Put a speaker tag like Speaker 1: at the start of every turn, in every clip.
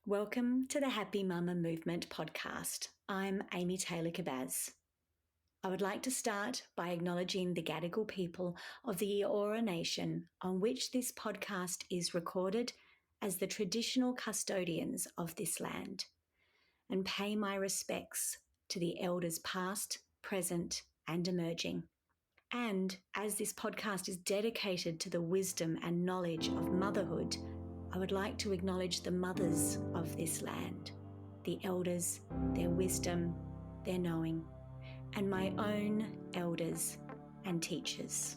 Speaker 1: Welcome to the Happy Mama Movement podcast. I'm Amy Taylor-Kabbaz. I would like to start by acknowledging the Gadigal people of the Eora Nation on which this podcast is recorded as the traditional custodians of this land, and pay my respects to the elders past, present, and emerging. And as this podcast is dedicated to the wisdom and knowledge of motherhood, I would like to acknowledge the mothers of this land, the elders, their wisdom, their knowing, and my own elders and teachers.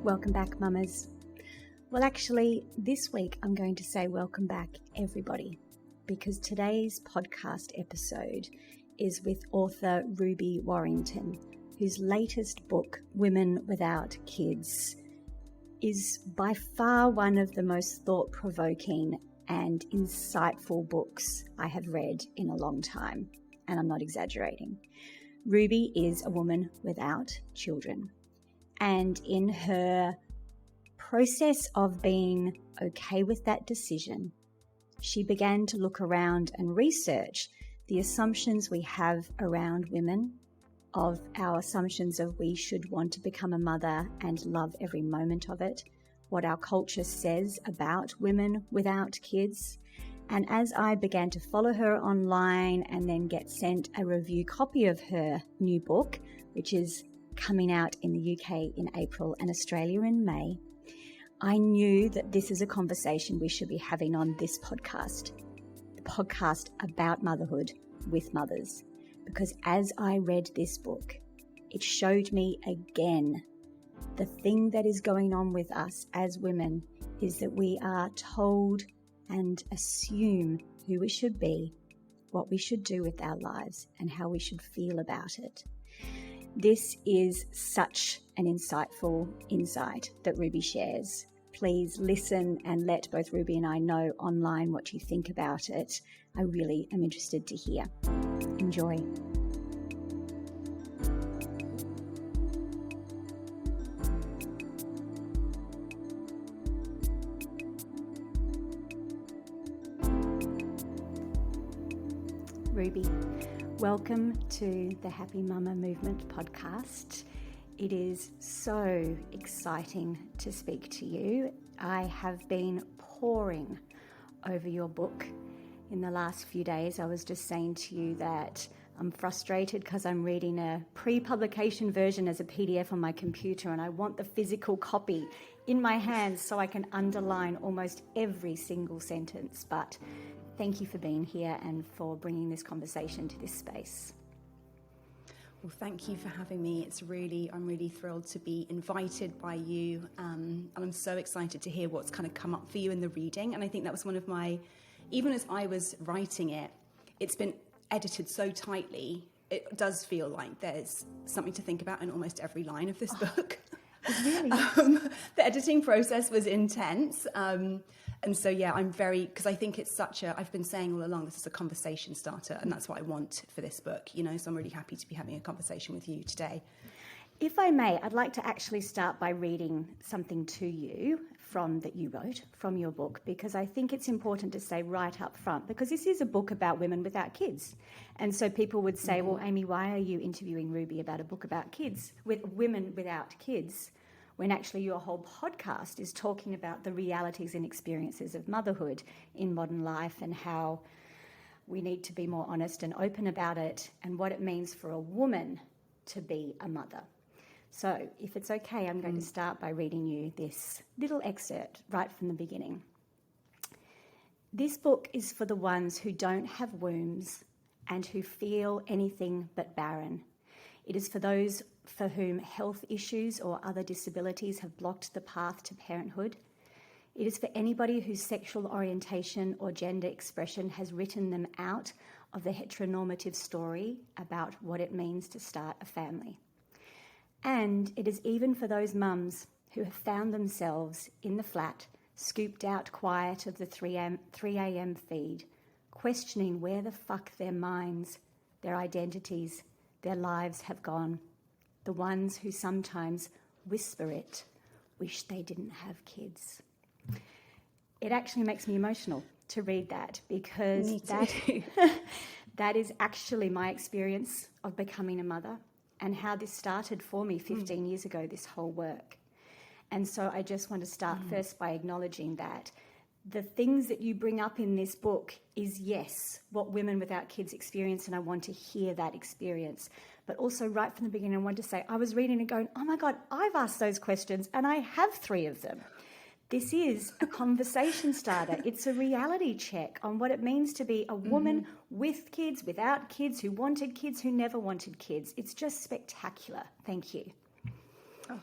Speaker 1: Welcome back, mamas. Well, actually, this week I'm going to say welcome back, everybody, because today's podcast episode is with author Ruby Warrington, whose latest book, Women Without Kids, is by far one of the most thought-provoking and insightful books I have read in a long time, and I'm not exaggerating. Ruby is a woman without children, and in her process of being okay with that decision, she began to look around and research the assumptions we have around women, of our assumptions of we should want to become a mother and love every moment of it, what our culture says about women without kids. And as I began to follow her online and then get sent a review copy of her new book, which is coming out in the UK in April and Australia in May, I knew that this is a conversation we should be having on this podcast, the podcast about motherhood with mothers. Because as I read this book, it showed me again the thing that is going on with us as women is that we are told and assume who we should be, what we should do with our lives, and how we should feel about it. This is such an insightful insight that Ruby shares. Please listen and let both Ruby and I know online what you think about it. I really am interested to hear. Enjoy. Ruby, welcome to the Happy Mama Movement podcast. It is so exciting to speak to you. I have been poring over your book in the last few days. I was just saying to you that I'm frustrated because I'm reading a pre-publication version as a PDF on my computer, and I want the physical copy in my hands so I can underline almost every single sentence. But thank you for being here and for bringing this conversation to this space.
Speaker 2: Well, thank you for having me. I'm really thrilled to be invited by you. And I'm so excited to hear what's kind of come up for you in the reading. And I think that was one of my, even as I was writing it, it's been edited so tightly. It does feel like there's something to think about in almost every line of this book.
Speaker 1: Really?
Speaker 2: The editing process was intense. And so, yeah, I'm because I think it's I've been saying all along, this is a conversation starter, and that's what I want for this book, so I'm really happy to be having a conversation with you today.
Speaker 1: If I may, I'd like to actually start by reading something to you that you wrote from your book, because I think it's important to say right up front, because this is a book about women without kids. And so people would say, well, Amy, why are you interviewing Ruby about a book about kids, with women without kids, when actually your whole podcast is talking about the realities and experiences of motherhood in modern life and how we need to be more honest and open about it and what it means for a woman to be a mother. So if it's okay, I'm going to start by reading you this little excerpt right from the beginning. This book is for the ones who don't have wombs and who feel anything but barren. It is for those for whom health issues or other disabilities have blocked the path to parenthood. It is for anybody whose sexual orientation or gender expression has written them out of the heteronormative story about what it means to start a family. And it is even for those mums who have found themselves in the flat, scooped out quiet of the 3 a.m. feed, questioning where the fuck their minds, their identities, their lives have gone. The ones who sometimes whisper it, wish they didn't have kids. It actually makes me emotional to read that, because that is actually my experience of becoming a mother and how this started for me 15 years ago, this whole work. And so I just want to start first by acknowledging that the things that you bring up in this book is, yes, what women without kids experience, and I want to hear that experience. But also right from the beginning, I want to say, I was reading and going, oh my God, I've asked those questions and I have 3 of them. This is a conversation starter. It's a reality check on what it means to be a woman with kids, without kids, who wanted kids, who never wanted kids. It's just spectacular. Thank you.
Speaker 2: Oh,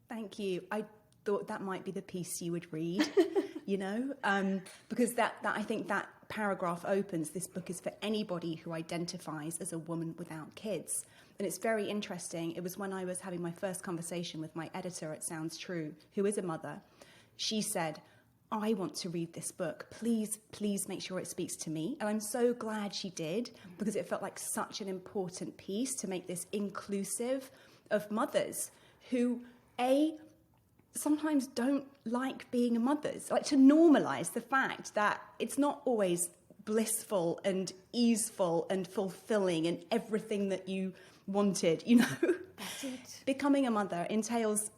Speaker 2: thank you. I thought that might be the piece you would read, because that I think that paragraph opens, this book is for anybody who identifies as a woman without kids. And it's very interesting. It was when I was having my first conversation with my editor at Sounds True, who is a mother. She said, I want to read this book. Please make sure it speaks to me. And I'm so glad she did, because it felt like such an important piece to make this inclusive of mothers who, sometimes don't like being a mother. Like, to normalise the fact that it's not always blissful and easeful and fulfilling and everything that you wanted,
Speaker 1: That's it.
Speaker 2: Becoming a mother entails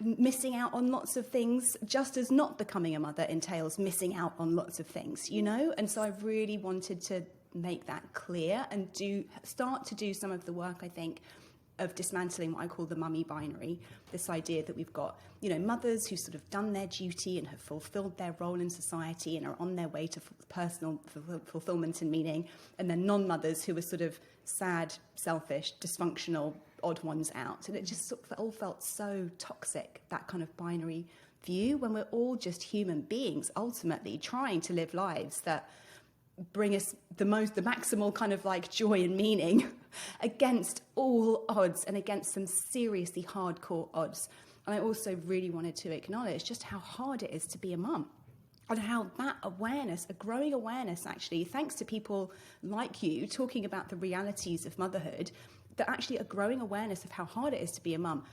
Speaker 2: missing out on lots of things, just as not becoming a mother entails missing out on lots of things, And so I really wanted to make that clear and start to do some of the work, I think, of dismantling what I call the mummy binary, this idea that we've got, mothers who sort of done their duty and have fulfilled their role in society and are on their way to personal fulfillment and meaning, and then non-mothers who are sort of sad, selfish, dysfunctional, odd ones out. And it just sort of all felt so toxic, that kind of binary view, when we're all just human beings, ultimately trying to live lives that bring us the maximal kind of like joy and meaning against all odds and against some seriously hardcore odds. And I also really wanted to acknowledge just how hard it is to be a mum, and how that awareness, a growing awareness actually, thanks to people like you talking about the realities of motherhood, that actually a growing awareness of how hard it is to be a mum,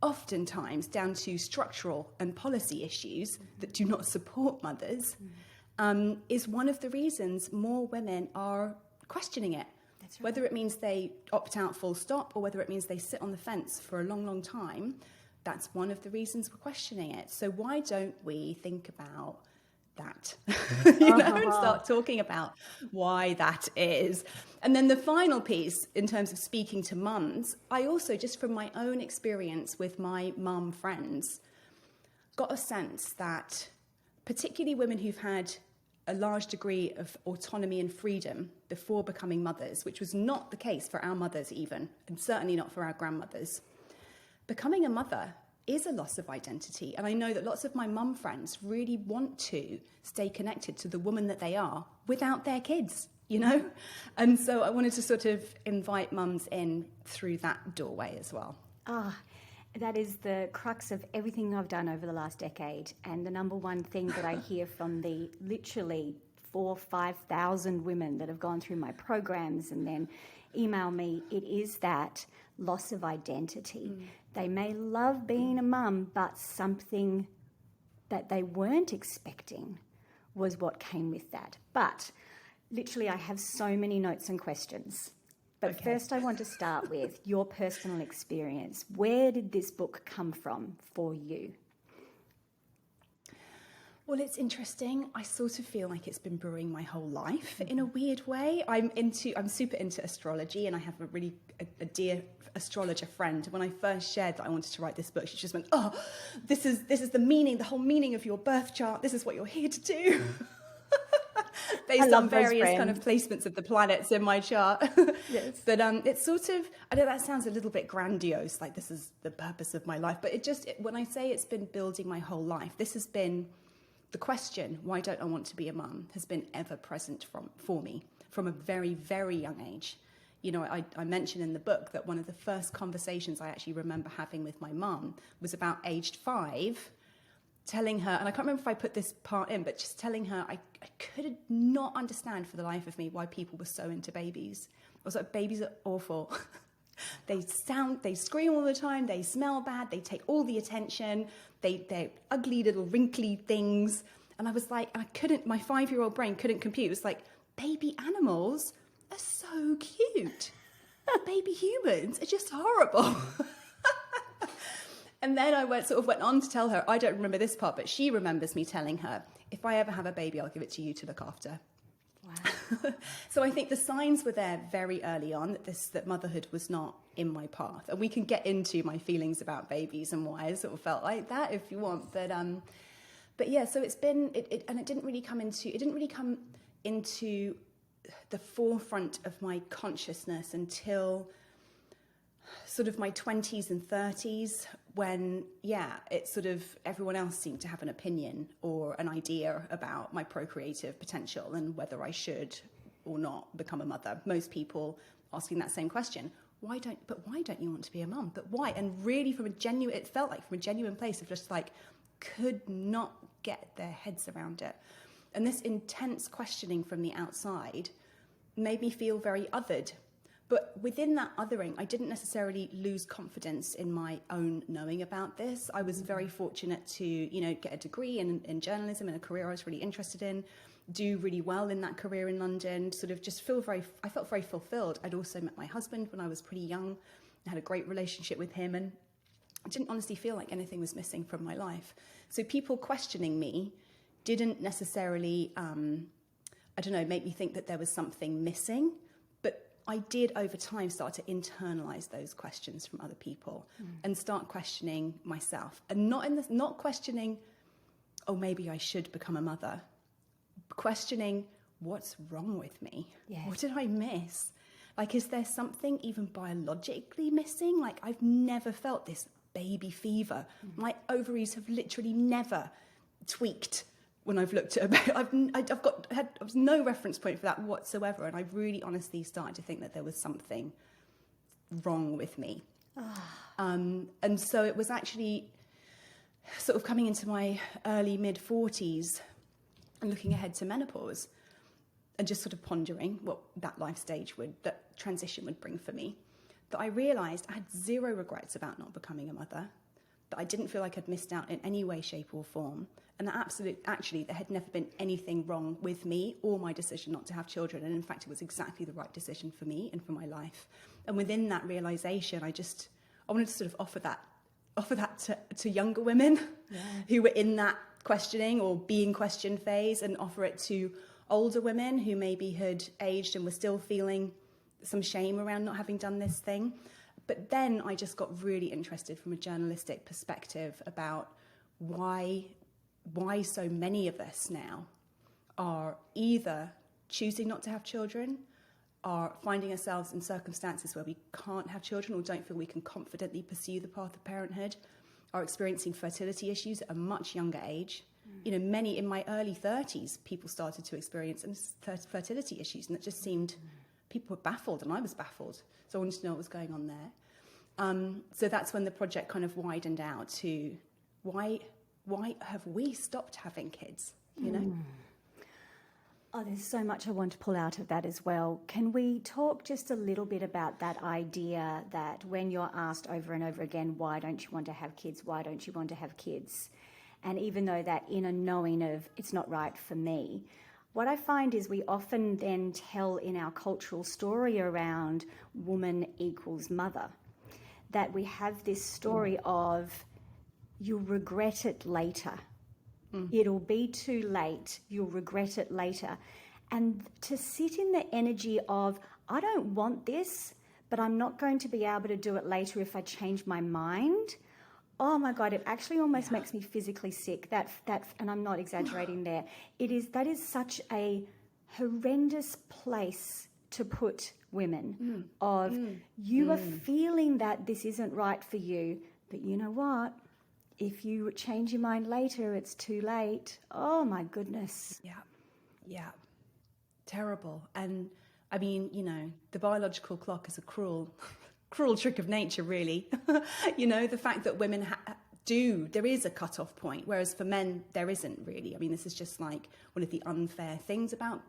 Speaker 2: oftentimes down to structural and policy issues that do not support mothers, is one of the reasons more women are questioning it.
Speaker 1: That's right.
Speaker 2: Whether it means they opt out full stop or whether it means they sit on the fence for a long, long time, that's one of the reasons we're questioning it. So why don't we think about that, and start talking about why that is. And then the final piece, in terms of speaking to mums, I also, just from my own experience with my mum friends, got a sense that particularly women who've had a large degree of autonomy and freedom before becoming mothers, which was not the case for our mothers even, and certainly not for our grandmothers, becoming a mother is a loss of identity. And I know that lots of my mum friends really want to stay connected to the woman that they are without their kids, And so I wanted to sort of invite mums in through that doorway as well.
Speaker 1: That is the crux of everything I've done over the last decade. And the number one thing that I hear from the literally 4,000 or 5,000 women that have gone through my programs and then email me, it is that loss of identity. They may love being a mum, but something that they weren't expecting was what came with that. But literally, I have so many notes and questions. But first, I want to start with your personal experience. Where did this book come from for you?
Speaker 2: Well, it's interesting. I sort of feel like it's been brewing my whole life in a weird way. I'm super into astrology, and I have a dear astrologer friend. When I first shared that I wanted to write this book, she just went, "Oh, this is the meaning, the whole meaning of your birth chart. This is what you're here to do." Based on various kind of placements of the planets in my chart.
Speaker 1: Yes.
Speaker 2: But it's sort of, I know that sounds a little bit grandiose, like this is the purpose of my life. But when I say it's been building my whole life, this has been the question, why don't I want to be a mum, has been ever present for me from a very, very young age. I mentioned in the book that one of the first conversations I actually remember having with my mum was about aged 5, telling her, and I can't remember if I put this part in, but just telling her I could not understand for the life of me why people were so into babies. I was like, babies are awful. They scream all the time, they smell bad, they take all the attention, they're ugly little wrinkly things. And I was like, my 5-year-old brain couldn't compute. It was like, baby animals are so cute. Baby humans are just horrible. And then I went on to tell her, I don't remember this part, but she remembers me telling her, if I ever have a baby, I'll give it to you to look after. Wow. So I think the signs were there very early on that motherhood was not in my path. And we can get into my feelings about babies and why I sort of felt like that if you want. But yeah, so it's been, and it didn't really come into the forefront of my consciousness until sort of my 20s and 30s, when, it sort of, everyone else seemed to have an opinion or an idea about my procreative potential and whether I should or not become a mother. Most people asking that same question. Why don't you want to be a mum? But why? And really it felt like from a genuine place of just like, could not get their heads around it. And this intense questioning from the outside made me feel very othered. But within that othering, I didn't necessarily lose confidence in my own knowing about this. I was very fortunate to, get a degree in journalism and a career I was really interested in, do really well in that career in London, sort of just I felt very fulfilled. I'd also met my husband when I was pretty young. I had a great relationship with him, and I didn't honestly feel like anything was missing from my life. So people questioning me didn't necessarily, make me think that there was something missing. But I did over time start to internalize those questions from other people and start questioning myself. And not questioning, oh, maybe I should become a mother. Questioning, what's wrong with me? Yeah. What did I miss? Like, is there something even biologically missing? Like, I've never felt this baby fever. My ovaries have literally never tweaked when I've looked at had no reference point for that whatsoever, and I really honestly started to think that there was something wrong with me. And so it was actually sort of coming into my early mid-40s and looking ahead to menopause and just sort of pondering what that transition would bring for me, that I realised I had zero regrets about not becoming a mother, that I didn't feel like I'd missed out in any way, shape or form, and that actually there had never been anything wrong with me or my decision not to have children, and in fact it was exactly the right decision for me and for my life. And within that realisation, I wanted to sort of offer that to younger women who were in that questioning or being questioned phase, and offer it to older women who maybe had aged and were still feeling some shame around not having done this thing. But then I just got really interested from a journalistic perspective about why so many of us now are either choosing not to have children, are finding ourselves in circumstances where we can't have children or don't feel we can confidently pursue the path of parenthood, are experiencing fertility issues at a much younger age. Many in my early 30s, people started to experience fertility issues, and it just seemed people were baffled, and I was baffled. So I wanted to know what was going on there. So that's when the project kind of widened out to why have we stopped having kids,
Speaker 1: Oh, there's so much I want to pull out of that as well. Can we talk just a little bit about that idea that when you're asked over and over again, why don't you want to have kids? Why don't you want to have kids? And even though that inner knowing of it's not right for me, what I find is we often then tell in our cultural story around woman equals mother, that we have this story of you'll regret it later. It'll be too late. You'll regret it later. And to sit in the energy of, I don't want this, but I'm not going to be able to do it later if I change my mind. Oh my God, it actually almost makes me physically sick. That, and I'm not exaggerating there. That is such a horrendous place to put women you are feeling that this isn't right for you, but you know what? If you change your mind later, it's too late. Oh, my goodness.
Speaker 2: Yeah. Terrible. And, I mean, the biological clock is a cruel trick of nature, really. The fact that women there is a cut-off point, whereas for men, there isn't really. I mean, this is just like one of the unfair things about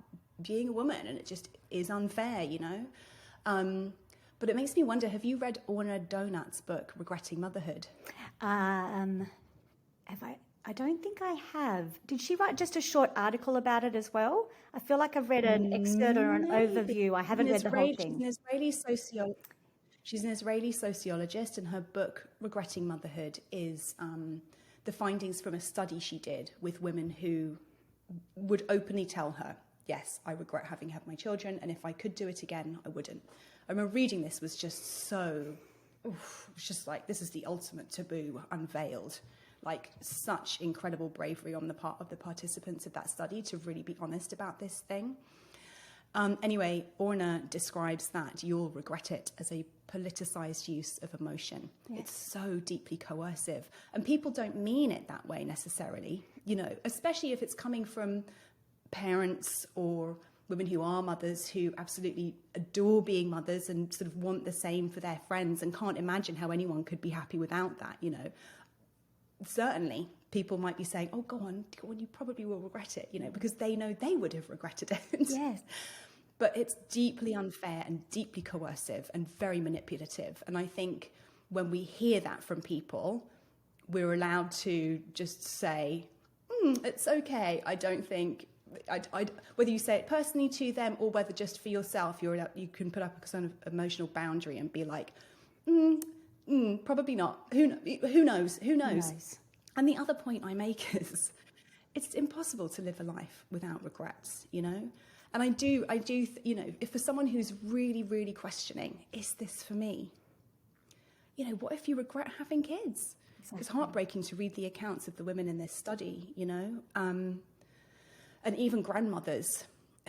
Speaker 2: being a woman, and it just is unfair, But it makes me wonder, have you read Orna Donut's book, Regretting Motherhood?
Speaker 1: I don't think I have. Did she write just a short article about it as well? I feel like I've read an excerpt or an overview. I haven't read the whole thing.
Speaker 2: She's an Israeli sociologist, and her book, Regretting Motherhood, is the findings from a study she did with women who would openly tell her, yes, I regret having had my children, and if I could do it again, I wouldn't. I remember reading this was just so, it was just like, this is the ultimate taboo unveiled. Like, such incredible bravery on the part of the participants of that study to really be honest about this thing. Anyway, Orna describes that you'll regret it as a politicized use of emotion. Yes. It's so deeply coercive. And people don't mean it that way necessarily, you know, especially if it's coming from parents or women who are mothers who absolutely adore being mothers and sort of want the same for their friends and can't imagine how anyone could be happy without that, you know. Certainly, people might be saying, oh, go on, you probably will regret it, you know, because they know they would have regretted it.
Speaker 1: Yes.
Speaker 2: But it's deeply unfair and deeply coercive and very manipulative. And I think when we hear that from people, we're allowed to just say, it's okay. I don't think, whether you say it personally to them or whether just for yourself, you can put up a kind of emotional boundary and be like, probably not. Who knows? Who knows? And the other point I make is it's impossible to live a life without regrets, you know? And I do, you know, if for someone who's really, really questioning, is this for me? You know, what if you regret having kids? Exactly. It's heartbreaking to read the accounts of the women in this study, you know? And even grandmothers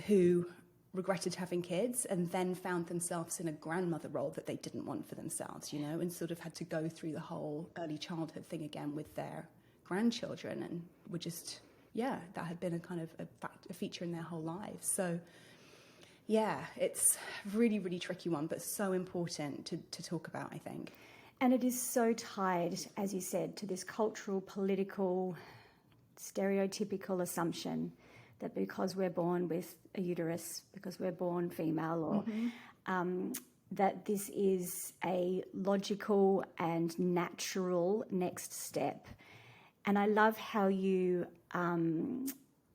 Speaker 2: who regretted having kids and then found themselves in a grandmother role that they didn't want for themselves, you know, and sort of had to go through the whole early childhood thing again with their grandchildren and were just, yeah, that had been a kind of a feature in their whole lives. So, yeah, it's a really, really tricky one, but so important to talk about, I think.
Speaker 1: And it is so tied, as you said, to this cultural, political, stereotypical assumption that because we're born with a uterus, because we're born female, or that this is a logical and natural next step. And I love how you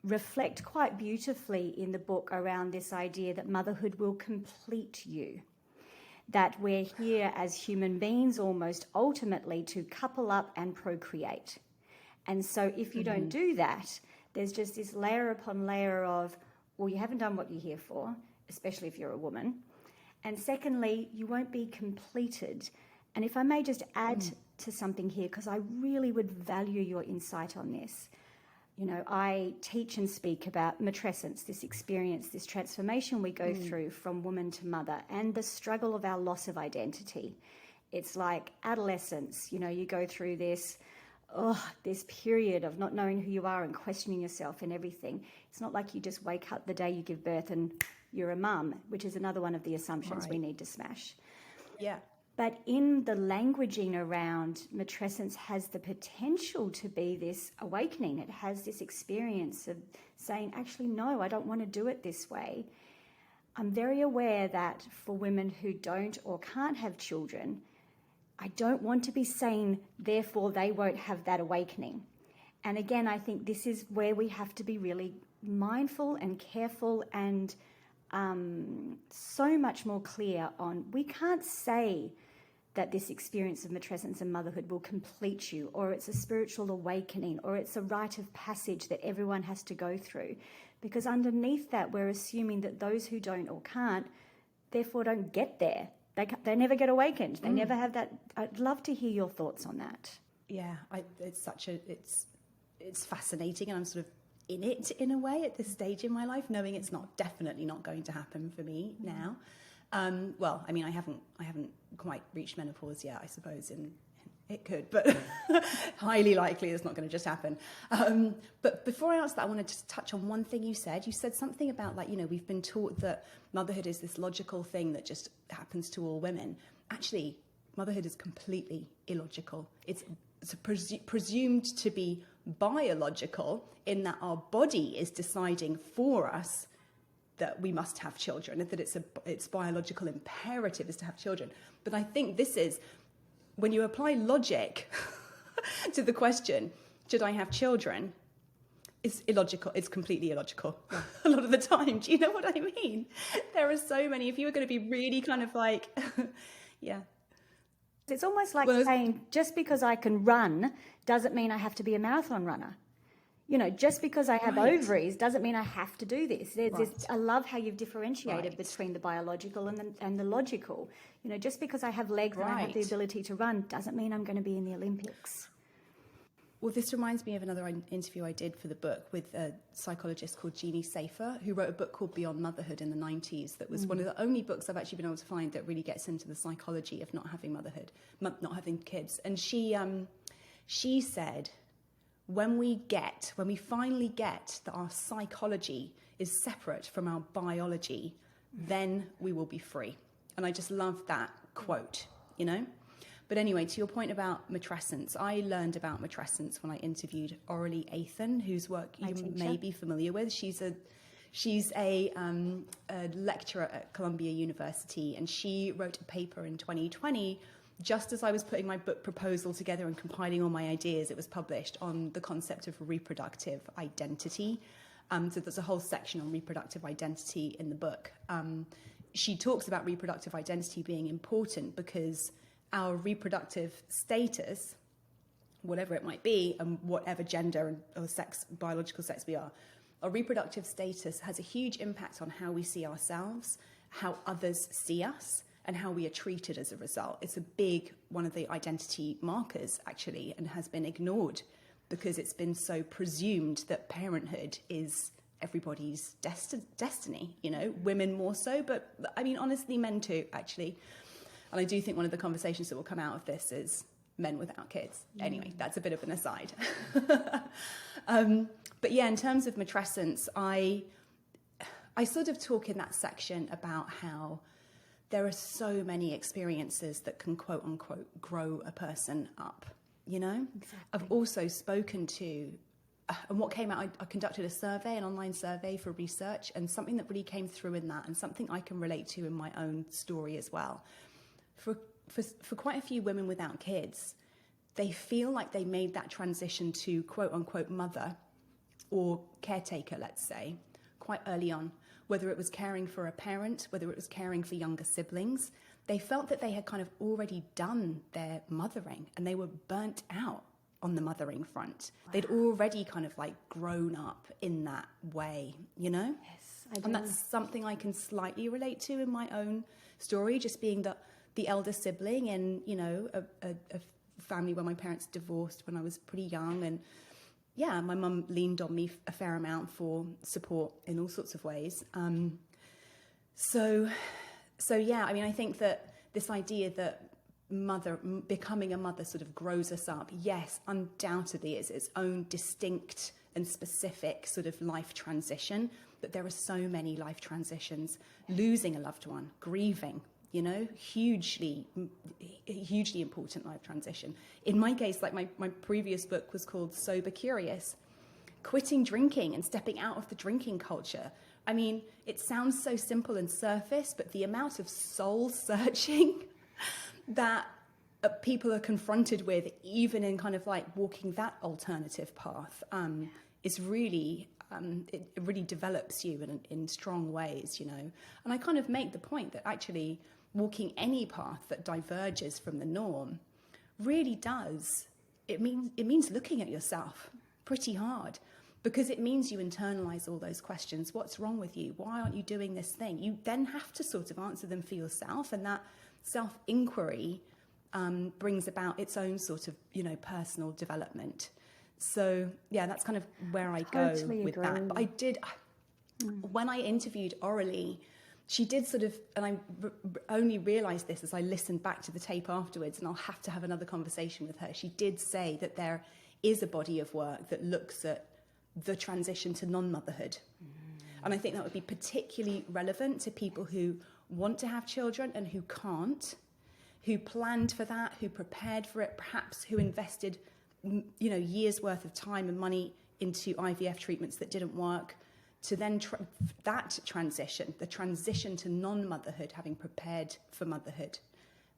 Speaker 1: reflect quite beautifully in the book around this idea that motherhood will complete you, that we're here as human beings almost ultimately to couple up and procreate. And so if you don't do that, there's just this layer upon layer of, well, you haven't done what you're here for, especially if you're a woman. And secondly, you won't be completed. And if I may just add to something here, because I really would value your insight on this. You know, I teach and speak about matrescence, this experience, this transformation we go through from woman to mother, and the struggle of our loss of identity. It's like adolescence, you know, you go through this period of not knowing who you are and questioning yourself and everything. It's not like you just wake up the day you give birth and you're a mum, which is another one of the assumptions we need to smash.
Speaker 2: Yeah.
Speaker 1: But in the languaging around matrescence has the potential to be this awakening. It has this experience of saying, actually, no, I don't want to do it this way. I'm very aware that for women who don't or can't have children, I don't want to be saying, therefore, they won't have that awakening. And again, I think this is where we have to be really mindful and careful and so much more clear on, we can't say that this experience of matrescence and motherhood will complete you, or it's a spiritual awakening, or it's a rite of passage that everyone has to go through. Because underneath that, we're assuming that those who don't or can't, therefore don't get there. They never get awakened. They never have that. I'd love to hear your thoughts on that.
Speaker 2: Yeah, it's fascinating, and I'm sort of in it in a way at this stage in my life, knowing it's definitely not going to happen for me now. Well, I mean, I haven't quite reached menopause yet, I suppose, and it could, but highly likely it's not going to just happen. But before I answer that, I want to just touch on one thing you said. You said something about, like, you know, we've been taught that motherhood is this logical thing that just happens to all women. Actually, motherhood is completely illogical. It's presumed to be biological in that our body is deciding for us that we must have children, and that it's biological imperative is to have children. But I think this is, when you apply logic to the question, should I have children, is illogical. It's completely illogical a lot of the time. Do you know what I mean? There are so many. If you were going to be really kind of like, yeah.
Speaker 1: It's almost like saying, just because I can run doesn't mean I have to be a marathon runner. You know, just because I have ovaries doesn't mean I have to do this. I love how you've differentiated between the biological and the logical. You know, just because I have legs and I have the ability to run doesn't mean I'm going to be in the Olympics.
Speaker 2: Well, this reminds me of another interview I did for the book with a psychologist called Jeannie Safer, who wrote a book called Beyond Motherhood in the 90s. That was one of the only books I've actually been able to find that really gets into the psychology of not having motherhood, not having kids. And she said, when we finally get that our psychology is separate from our biology, then we will be free. And I just love that quote, you know? But anyway, to your point about matrescence, I learned about matrescence when I interviewed Aurelie Athan, whose work you may be familiar with. She's a lecturer at Columbia University, and she wrote a paper in 2020, just as I was putting my book proposal together and compiling all my ideas. It was published on the concept of reproductive identity. So there's a whole section on reproductive identity in the book. She talks about reproductive identity being important because our reproductive status, whatever it might be, and whatever gender or sex, biological sex we are, our reproductive status has a huge impact on how we see ourselves, how others see us, and how we are treated as a result. It's a big one of the identity markers, actually, and has been ignored because it's been so presumed that parenthood is everybody's destiny, you know, women more so, but I mean, honestly, men too, actually. And I do think one of the conversations that will come out of this is men without kids. Anyway, that's a bit of an aside. But yeah, in terms of matrescence, I sort of talk in that section about how there are so many experiences that can, quote unquote, grow a person up, you know? Exactly. I've also spoken to, and what came out, I conducted a survey, an online survey for research, and something that really came through in that, and something I can relate to in my own story as well. For quite a few women without kids, they feel like they made that transition to quote-unquote mother or caretaker, let's say, quite early on. Whether it was caring for a parent, whether it was caring for younger siblings, they felt that they had kind of already done their mothering and they were burnt out on the mothering front. Wow. They'd already kind of like grown up in that way, you know?
Speaker 1: Yes, I do.
Speaker 2: And that's something I can slightly relate to in my own story, just being the elder sibling in, you know, a family where my parents divorced when I was pretty young. And yeah, my mum leaned on me a fair amount for support in all sorts of ways. So yeah, I mean, I think that this idea that becoming a mother sort of grows us up, yes, undoubtedly it's its own distinct and specific sort of life transition, but there are so many life transitions. Losing a loved one, grieving, you know, hugely important life transition. In my case, like my previous book was called Sober Curious, quitting drinking and stepping out of the drinking culture. I mean, it sounds so simple and surface, but the amount of soul searching that people are confronted with, even in kind of like walking that alternative path, is really, it really develops you in strong ways, you know. And I kind of make the point that actually walking any path that diverges from the norm really does, it means looking at yourself pretty hard, because it means you internalize all those questions. What's wrong with you? Why aren't you doing this thing? You then have to sort of answer them for yourself, and that self-inquiry brings about its own sort of, you know, personal development. So yeah, that's kind of where I go with that. But I did, when I interviewed Aurelie, she did sort of, and I only realised this as I listened back to the tape afterwards, and I'll have to have another conversation with her. She did say that there is a body of work that looks at the transition to non-motherhood. And I think that would be particularly relevant to people who want to have children and who can't, who planned for that, who prepared for it, perhaps who invested, you know, years worth of time and money into IVF treatments that didn't work, to then that transition, the transition to non-motherhood, having prepared for motherhood,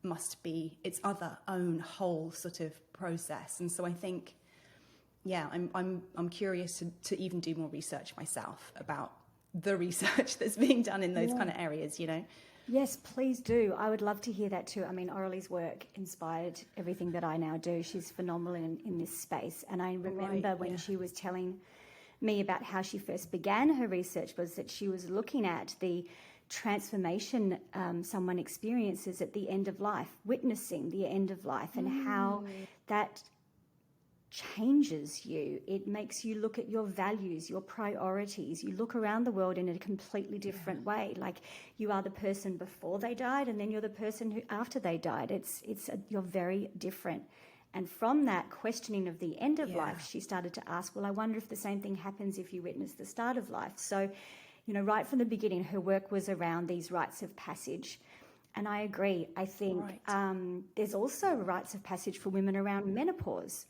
Speaker 2: must be its other own whole sort of process. And so I think I'm curious to even do more research myself about the research that's being done in those kind of areas, you know.
Speaker 1: Yes, please do. I would love to hear that too. I mean, Aurelie's work inspired everything that I now do. She's phenomenal in this space. And I remember when she was telling me about how she first began her research, was that she was looking at the transformation someone experiences at the end of life, witnessing the end of life, and how that changes you. It makes you look at your values, your priorities. You look around the world in a completely different way. Like, you are the person before they died, and then you're the person who after they died. You're very different. And from that questioning of the end of life, she started to ask, well, I wonder if the same thing happens if you witness the start of life. So, you know, right from the beginning, her work was around these rites of passage. And I agree. I think there's also rites of passage for women around menopause.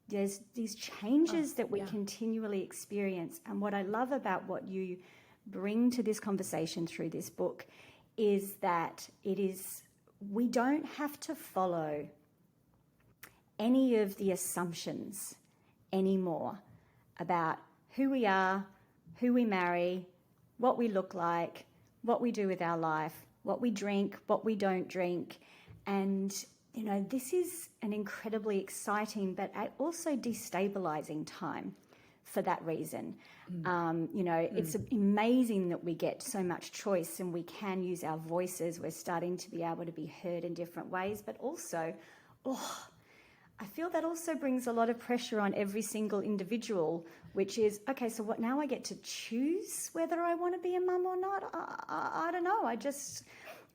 Speaker 1: There's these changes that we continually experience. And what I love about what you bring to this conversation through this book is that we don't have to follow any of the assumptions anymore about who we are, who we marry, what we look like, what we do with our life, what we drink, what we don't drink. And you know, this is an incredibly exciting but also destabilizing time for that reason. You know, it's amazing that we get so much choice and we can use our voices. We're starting to be able to be heard in different ways, but also, I feel that also brings a lot of pressure on every single individual, which is, okay, so what, now I get to choose whether I want to be a mum or not? I don't know.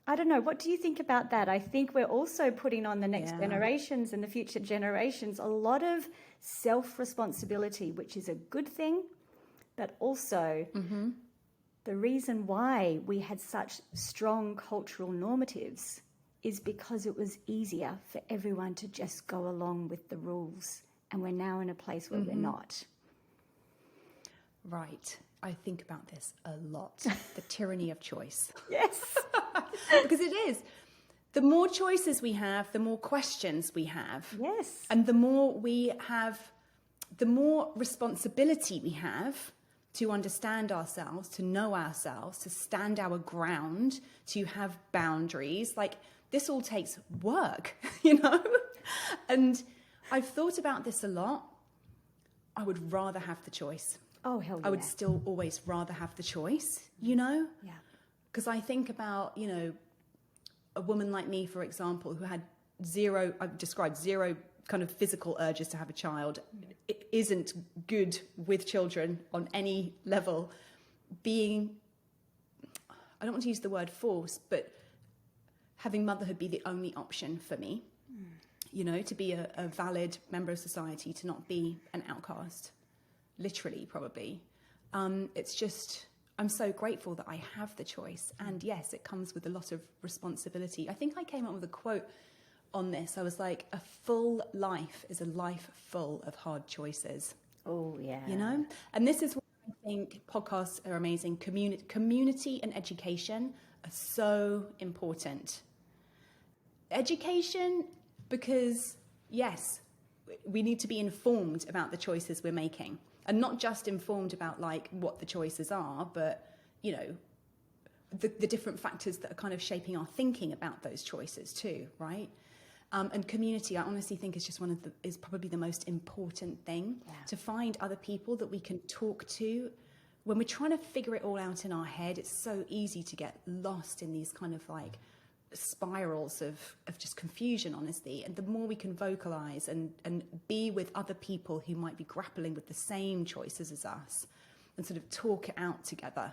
Speaker 1: I don't know. What do you think about that? I think we're also putting on the next generations and the future generations a lot of self-responsibility, which is a good thing, but also the reason why we had such strong cultural normatives is because it was easier for everyone to just go along with the rules. And we're now in a place where we're not.
Speaker 2: Right. I think about this a lot. The tyranny of choice.
Speaker 1: Yes.
Speaker 2: Because it is. The more choices we have, the more questions we have.
Speaker 1: Yes.
Speaker 2: And the more we have, the more responsibility we have to understand ourselves, to know ourselves, to stand our ground, to have boundaries. Like, this all takes work, you know? And I've thought about this a lot. I would rather have the choice.
Speaker 1: Oh, hell yeah.
Speaker 2: I would still always rather have the choice, you know?
Speaker 1: Yeah.
Speaker 2: Because I think about, you know, a woman like me, for example, who had I've described zero kind of physical urges to have a child. It isn't good with children on any level. I don't want to use the word force, but having motherhood be the only option for me, you know, to be a valid member of society, to not be an outcast. Literally, probably. It's just, I'm so grateful that I have the choice. And yes, it comes with a lot of responsibility. I think I came up with a quote on this. I was like, a full life is a life full of hard choices.
Speaker 1: Oh, yeah.
Speaker 2: You know? And this is why I think podcasts are amazing. Community and education are so important. Education, because, yes, we need to be informed about the choices we're making. And not just informed about, like, what the choices are, but, you know, the different factors that are kind of shaping our thinking about those choices too, right? And community, I honestly think is just is probably the most important thing, to find other people that we can talk to. When we're trying to figure it all out in our head, it's so easy to get lost in these kind of like spirals of just confusion, honestly. And the more we can vocalize and be with other people who might be grappling with the same choices as us and sort of talk it out together,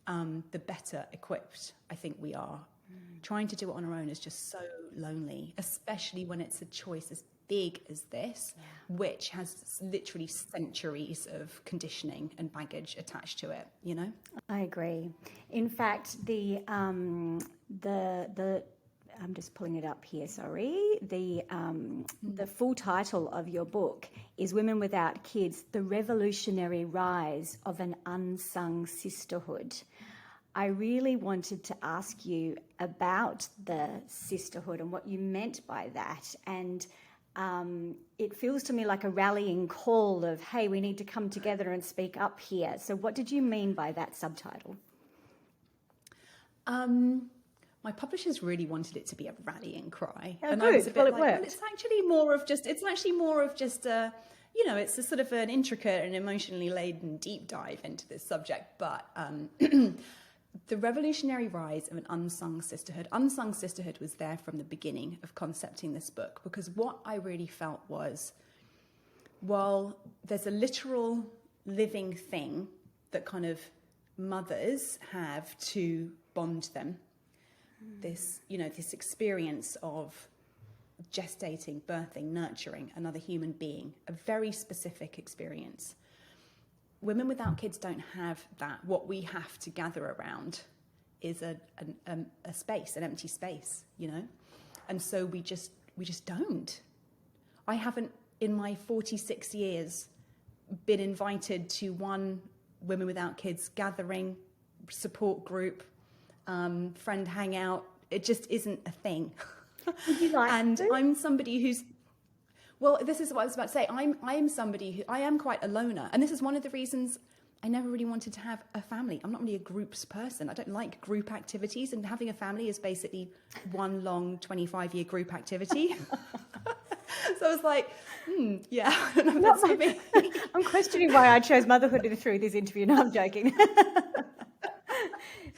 Speaker 2: the better equipped I think we are. Trying to do it on our own is just so lonely, especially when it's a choice as big as this, which has literally centuries of conditioning and baggage attached to it, you know?
Speaker 1: I agree. In fact, I'm just pulling it up here, sorry. The full title of your book is Women Without Kids, The Revolutionary Rise of an Unsung Sisterhood. I really wanted to ask you about the sisterhood and what you meant by that. And it feels to me like a rallying call of, hey, we need to come together and speak up here. So what did you mean by that subtitle?
Speaker 2: My publishers really wanted it to be a rallying cry.
Speaker 1: Oh,
Speaker 2: and
Speaker 1: good.
Speaker 2: I was a bit
Speaker 1: Well, it
Speaker 2: like,
Speaker 1: worked.
Speaker 2: well, it's actually more of just a, you know, it's a sort of an intricate and emotionally laden deep dive into this subject. But the revolutionary rise of an unsung sisterhood. Unsung sisterhood was there from the beginning of concepting this book, because what I really felt was, while there's a literal living thing that kind of mothers have to bond them, this, you know, this experience of gestating, birthing, nurturing another human being, a very specific experience. Women without kids don't have that. What we have to gather around is a space, an empty space, you know? And so we just don't. I haven't, in my 46 years, been invited to one Women Without Kids gathering, support group, friend hangout. It just isn't a thing.
Speaker 1: Would you like
Speaker 2: and
Speaker 1: to?
Speaker 2: I'm somebody who's, well, this is what I was about to say. I am somebody who, I am quite a loner. And this is one of the reasons I never really wanted to have a family. I'm not really a groups person. I don't like group activities, and having a family is basically one long 25-year group activity. So I was like, yeah, I don't know if that's for me.
Speaker 1: I'm questioning why I chose motherhood through this interview. No, I'm joking.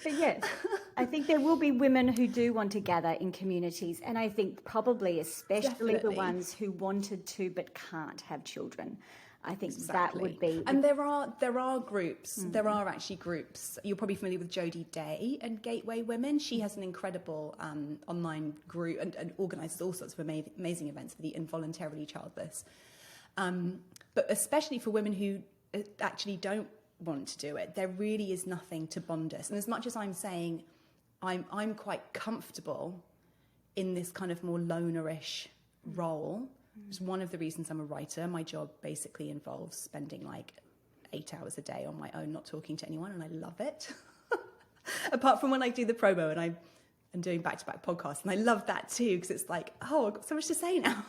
Speaker 1: But yes, I think there will be women who do want to gather in communities, and I think probably especially
Speaker 2: Definitely.
Speaker 1: the ones who wanted to but can't have children. I think that would be...
Speaker 2: And there are groups. There are actually groups. You're probably familiar with Jodie Day and Gateway Women. She has an incredible online group and organises all sorts of amazing events for the involuntarily childless. But especially for women who actually don't want to do it, there really is nothing to bond us. And as much as I'm saying I'm quite comfortable in this kind of more lonerish role, it's one of the reasons I'm a writer. My job basically involves spending like 8 hours a day on my own, not talking to anyone, and I love it. Apart from when I do the promo and I'm doing back-to-back podcasts, and I love that too, because it's like, oh, I've got so much to say now.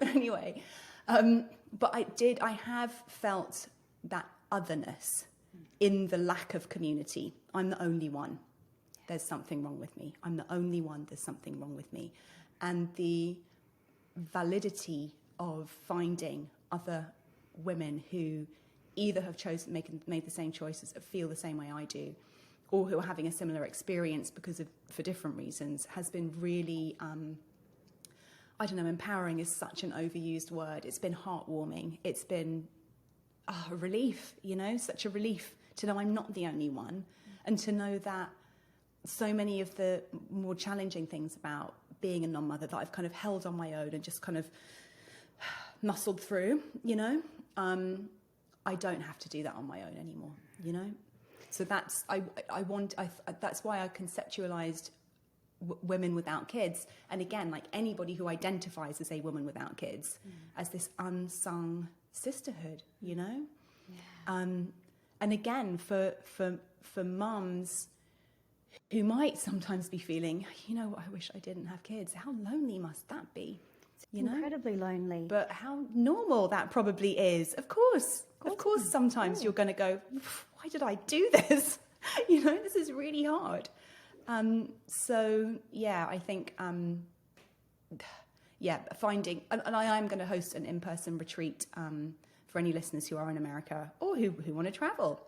Speaker 2: But anyway, but I have felt that otherness in the lack of community. I'm the only one. There's something wrong with me. I'm the only one. There's something wrong with me. And the validity of finding other women who either have made the same choices, or feel the same way I do, or who are having a similar experience for different reasons, has been really, I don't know, empowering is such an overused word. It's been heartwarming. It's been a relief, you know, such a relief to know I'm not the only one, and to know that so many of the more challenging things about being a non-mother that I've kind of held on my own and just kind of muscled through, you know, I don't have to do that on my own anymore, you know. So that's that's why I conceptualized women without kids, and again, like anybody who identifies as a woman without kids, as this unsung sisterhood, you know. Yeah. And again, for mums who might sometimes be feeling, you know, I wish I didn't have kids. How lonely must that be?
Speaker 1: It's incredibly lonely.
Speaker 2: But how normal that probably is. Of course, sometimes you're going to go, why did I do this? You know, this is really hard. So, yeah, I think, finding, and I am going to host an in-person retreat for any listeners who are in America or who want to travel,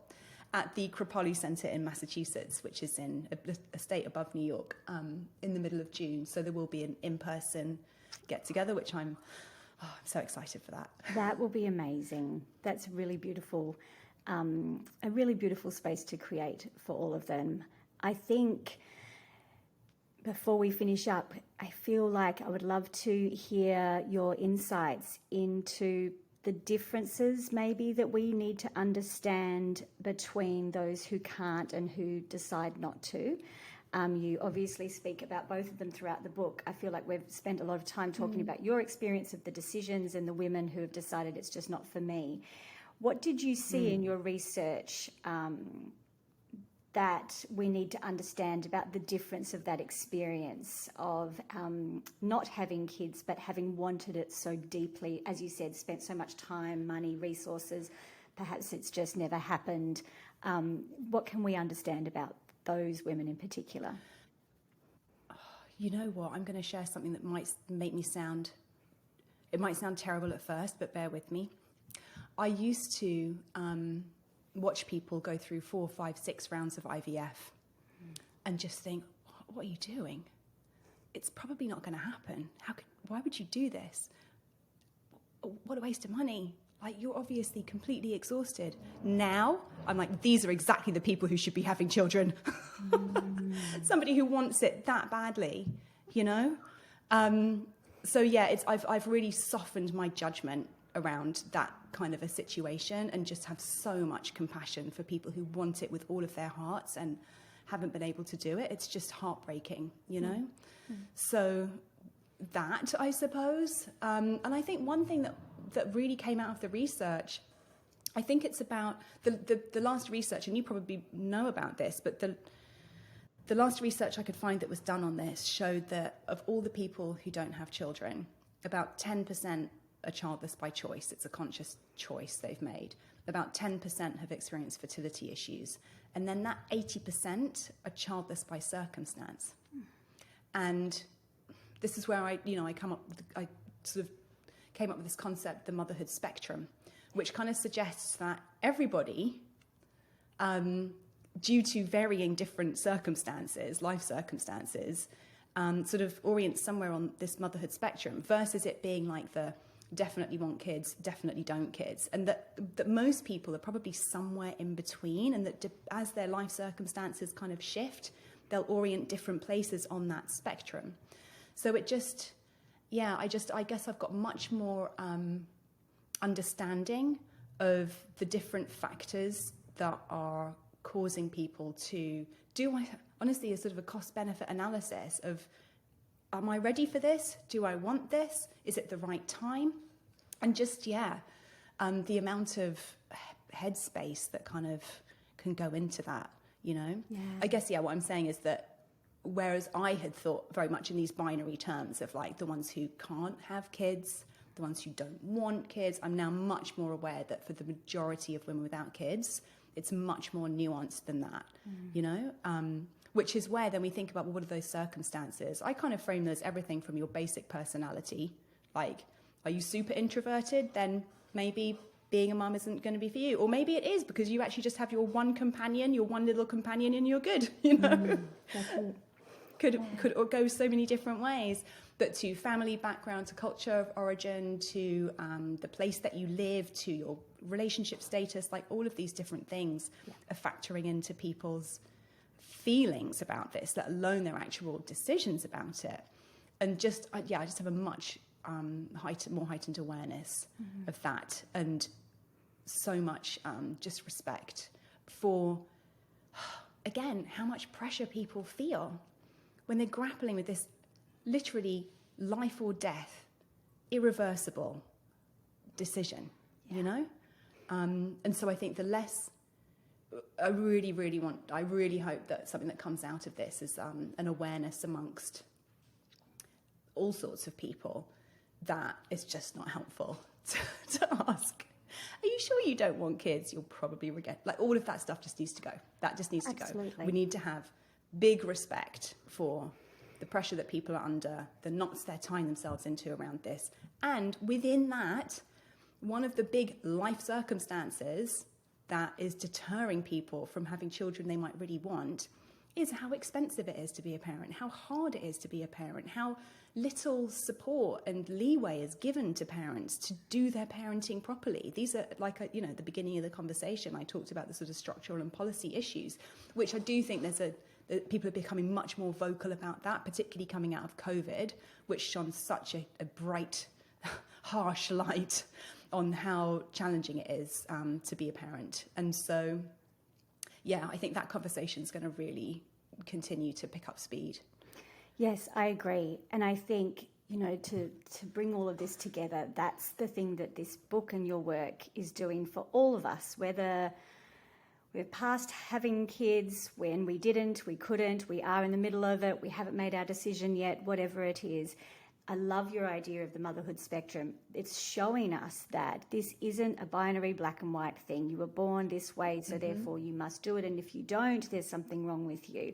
Speaker 2: at the Kripalu Center in Massachusetts, which is in a state above New York, in the middle of June. So there will be an in-person get-together, which I'm so excited for that.
Speaker 1: That will be amazing. That's really beautiful, a really beautiful space to create for all of them. I think before we finish up, I feel like I would love to hear your insights into the differences maybe that we need to understand between those who can't and who decide not to. You obviously speak about both of them throughout the book. I feel like we've spent a lot of time talking about your experience of the decisions and the women who have decided it's just not for me. What did you see in your research that we need to understand about the difference of that experience of not having kids, but having wanted it so deeply, as you said, spent so much time, money, resources, perhaps it's just never happened. What can we understand about those women in particular?
Speaker 2: You know what? I'm going to share something that might make me sound... It might sound terrible at first, but bear with me. I used to watch people go through 4, 5, 6 rounds of IVF and just think, what are you doing? It's probably not going to happen. Why would you do this? What a waste of money. Like, you're obviously completely exhausted. Now, I'm like, these are exactly the people who should be having children. Somebody who wants it that badly, you know? So yeah, I've really softened my judgment around that kind of a situation and just have so much compassion for people who want it with all of their hearts and haven't been able to do it. It's just heartbreaking, you know? So that, I suppose. And I think one thing that really came out of the research, I think it's about the last research, and you probably know about this, but the last research I could find that was done on this showed that of all the people who don't have children, about 10% are childless by choice. It's a conscious choice they've made. About 10% have experienced fertility issues. And then that 80% are childless by circumstance. And this is where I sort of came up with this concept, the Motherhood Specturm, which kind of suggests that everybody, due to varying different circumstances, life circumstances, sort of orients somewhere on this motherhood spectrum, versus it being like the definitely want kids, definitely don't kids. And that most people are probably somewhere in between, and that as their life circumstances kind of shift, they'll orient different places on that spectrum. So it just, I guess I've got much more understanding of the different factors that are causing people to honestly, a sort of a cost-benefit analysis of, am I ready for this? Do I want this? Is it the right time? And just, the amount of headspace that kind of can go into that, you know? Yeah. I guess, what I'm saying is that whereas I had thought very much in these binary terms of like the ones who can't have kids, the ones who don't want kids, I'm now much more aware that for the majority of women without kids, it's much more nuanced than that, you know? Which is where then we think about, well, what are those circumstances? I kind of frame those everything from your basic personality. Like, are you super introverted? Then maybe being a mum isn't going to be for you. Or maybe it is, because you actually just have your one companion, your one little companion, and you're good, you know? Could go so many different ways. But to family background, to culture of origin, to the place that you live, to your relationship status, like all of these different things are factoring into people's feelings about this, let alone their actual decisions about it. And just, I just have a much more heightened awareness of that, and so much just respect for, again, how much pressure people feel when they're grappling with this literally life or death, irreversible decision, you know? And so I think the less, I really hope that something that comes out of this is an awareness amongst all sorts of people that it's just not helpful to ask, are you sure you don't want kids? You'll probably regret, like all of that stuff just needs to go. That just needs to go. We need to have big respect for the pressure that people are under, the knots they're tying themselves into around this. And within that, one of the big life circumstances that is deterring people from having children they might really want is how expensive it is to be a parent, how hard it is to be a parent, how little support and leeway is given to parents to do their parenting properly. These are like, at the beginning of the conversation, I talked about the sort of structural and policy issues, which I do think people are becoming much more vocal about that, particularly coming out of COVID, which shone such a bright, harsh light on how challenging it is to be a parent. And so, I think that conversation is going to really continue to pick up speed.
Speaker 1: Yes, I agree. And I think, to bring all of this together, that's the thing that this book and your work is doing for all of us, whether We're past having kids, when we didn't, we couldn't, we are in the middle of it, we haven't made our decision yet, whatever it is. I love your idea of the motherhood spectrum. It's showing us that this isn't a binary black and white thing. You were born this way, so therefore you must do it. And if you don't, there's something wrong with you.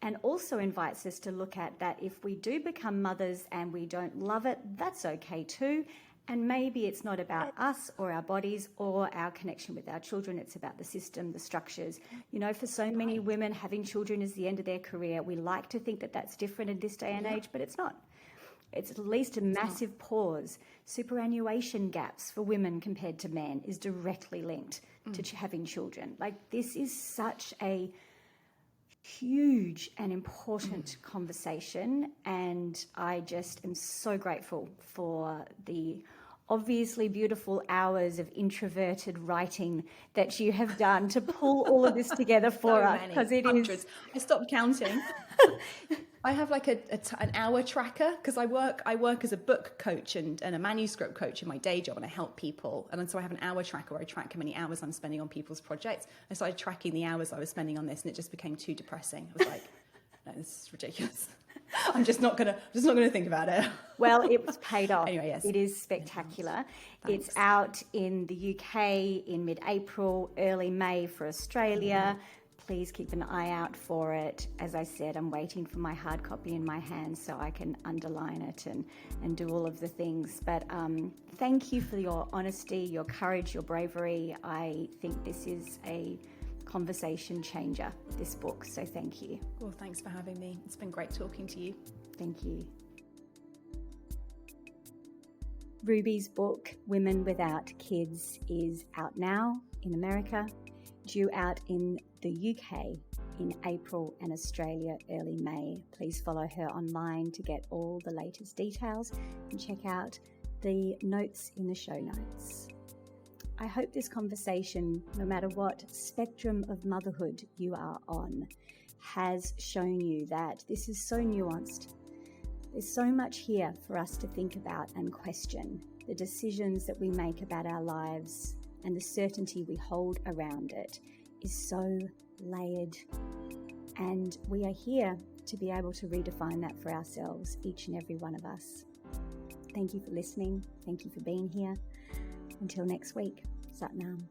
Speaker 1: And also invites us to look at that if we do become mothers and we don't love it, that's okay too. And maybe it's not about us or our bodies or our connection with our children. It's about the system, the structures. You know, for so many women, having children is the end of their career. We like to think that that's different in this day and age, but it's not. It's at least a massive pause. Superannuation gaps for women compared to men is directly linked to having children. Like, this is such a huge and important conversation, and I just am so grateful for the obviously beautiful hours of introverted writing that you have done to pull all of this together for us, because it
Speaker 2: hundreds. I stopped counting. I have like an hour tracker because I work as a book coach and a manuscript coach in my day job, and I help people. And so I have an hour tracker where I track how many hours I'm spending on people's projects. I started tracking the hours I was spending on this, and it just became too depressing. I was like, no, this is ridiculous. I'm just not gonna think about it.
Speaker 1: Well, it was paid off.
Speaker 2: Anyway, yes.
Speaker 1: It is spectacular.
Speaker 2: Thanks.
Speaker 1: It's out in the UK in mid-April, early May for Australia. Please keep an eye out for it. As I said, I'm waiting for my hard copy in my hand so I can underline it and do all of the things. But thank you for your honesty, your courage, your bravery. I think this is a conversation changer, this book. So thank you.
Speaker 2: Well, thanks for having me. It's been great talking to you.
Speaker 1: Thank you. Ruby's book, Women Without Kids, is out now in America, due out in the UK in April and Australia early May. Please follow her online to get all the latest details and check out the notes in the show notes. I hope this conversation, no matter what spectrum of motherhood you are on, has shown you that this is so nuanced. There's so much here for us to think about and question. The decisions that we make about our lives and the certainty we hold around it is so layered, and we are here to be able to redefine that for ourselves, each and every one of us. Thank you for listening. Thank you for being here. Until next week, Sat Nam.